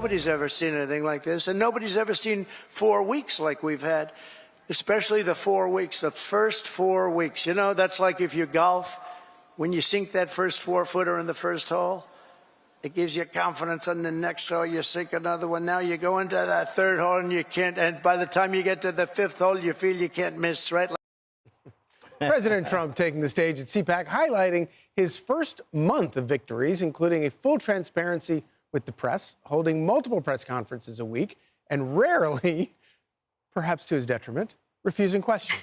Nobody's ever seen anything like this, and nobody's ever seen 4 weeks like we've had, especially the 4 weeks, the first 4 weeks. You know, that's like if you golf, when you sink that first 4-footer in the first hole, it gives you confidence on the next hole. You sink another one. Now you go into that third hole and you can't, and by the time you get to the fifth hole, you feel you can't miss, right? President Trump taking the stage at CPAC, highlighting his first month of victories, including a full transparency with the press, holding multiple press conferences a week, and rarely, perhaps to his detriment, refusing questions.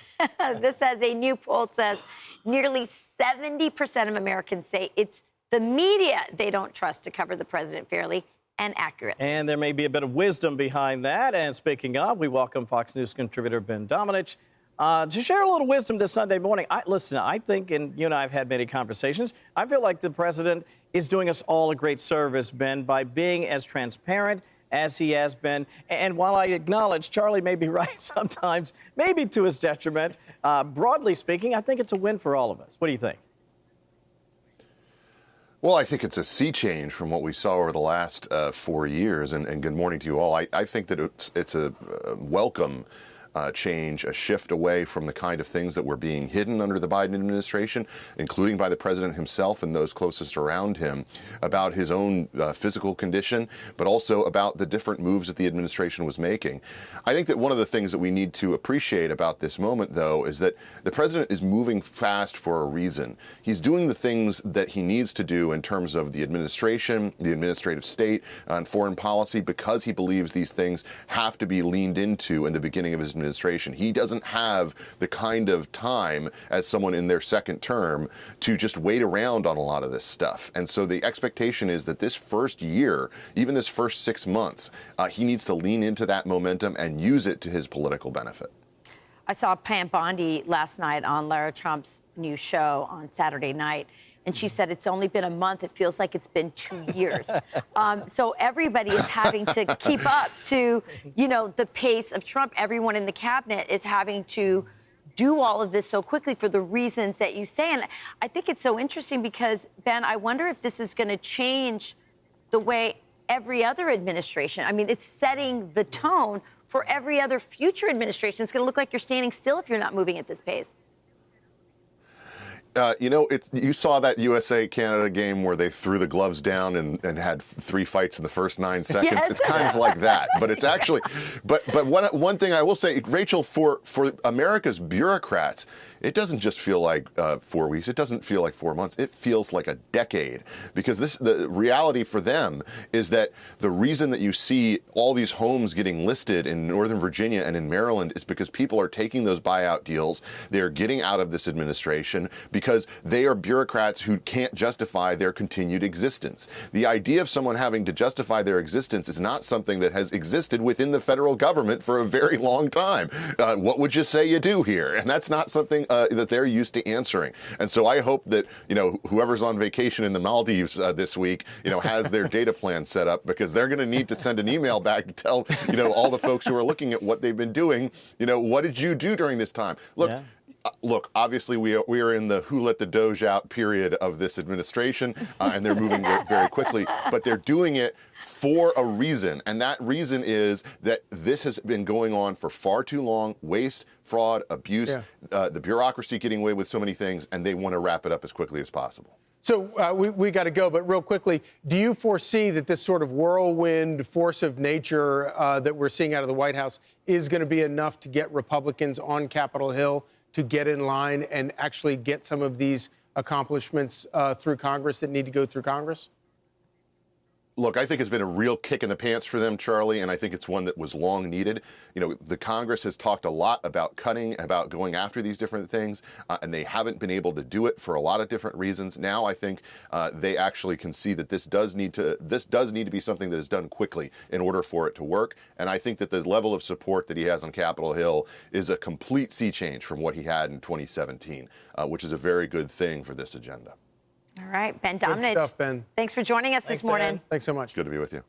This, as a new poll says, nearly 70% of Americans say it's the media they don't trust to cover the president fairly and accurately. And there may be a bit of wisdom behind that. And speaking of, we welcome Fox News contributor Ben Domenech to share a little wisdom this Sunday morning. Listen, I think, and you and I have had many conversations, I feel like the president is doing us all a great service, Ben, by being as transparent as he has been. And while I acknowledge Charlie may be right sometimes, maybe to his detriment, broadly speaking, I think it's a win for all of us. What do you think? Well, I think it's a sea change from what we saw over the last 4 years. And good morning to you all. I think that it's a welcome change, a shift away from the kind of things that were being hidden under the Biden administration, including by the president himself and those closest around him, about his own physical condition, but also about the different moves that the administration was making. I think that one of the things that we need to appreciate about this moment, though, is that the president is moving fast for a reason. He's doing the things that he needs to do in terms of the administration, the administrative state, and foreign policy, because he believes these things have to be leaned into in the beginning of his administration. He doesn't have the kind of time as someone in their second term to just wait around on a lot of this stuff. And so the expectation is that this first year, even this first 6 months, he needs to lean into that momentum and use it to his political benefit. I saw Pam Bondi last night on Lara Trump's new show on Saturday night, and she said it's only been a month. It feels like it's been 2 years. So everybody is having to keep up to, you know, the pace of Trump. Everyone in the cabinet is having to do all of this so quickly for the reasons that you say. And I think it's so interesting because, Ben, I wonder if this is going to change the way every other administration, I mean, it's setting the tone for every other future administration. It's going to look like you're standing still if you're not moving at this pace. You know, you saw that USA-Canada game where they threw the gloves down and had 3 fights in the first 9 seconds. Yes. It's kind of like that, but it's actually, but one thing I will say, Rachel, for America's bureaucrats, it doesn't just feel like 4 weeks. It doesn't feel like 4 months. It feels like a decade, because the reality for them is that the reason that you see all these homes getting listed in Northern Virginia and in Maryland is because people are taking those buyout deals. They're getting out of this administration because they are bureaucrats who can't justify their continued existence. The idea of someone having to justify their existence is not something that has existed within the federal government for a very long time. What would you say you do here? And that's not something that they're used to answering. And so I hope that, you know, whoever's on vacation in the Maldives this week, you know, has their data plan set up, because they're going to need to send an email back to tell, you know, all the folks who are looking at what they've been doing, you know, what did you do during this time? Look. Yeah. Look, obviously, we are in the who let the DOGE out period of this administration, and they're moving very quickly, but they're doing it for a reason. And that reason is that this has been going on for far too long: waste, fraud, abuse, the bureaucracy getting away with so many things, and they want to wrap it up as quickly as possible. So we got to go, but real quickly, do you foresee that this sort of whirlwind force of nature that we're seeing out of the White House is going to be enough to get Republicans on Capitol Hill to get in line and actually get some of these accomplishments through Congress that need to go through Congress? Look, I think it's been a real kick in the pants for them, Charlie, and I think it's one that was long needed. You know, the Congress has talked a lot about cutting, about going after these different things, and they haven't been able to do it for a lot of different reasons. Now I think they actually can see that this does need to be something that is done quickly in order for it to work. And I think that the level of support that he has on Capitol Hill is a complete sea change from what he had in 2017, which is a very good thing for this agenda. All right, Ben Domenech. Good stuff, Ben. Thanks for joining us this morning. Ben. Thanks so much. Good to be with you.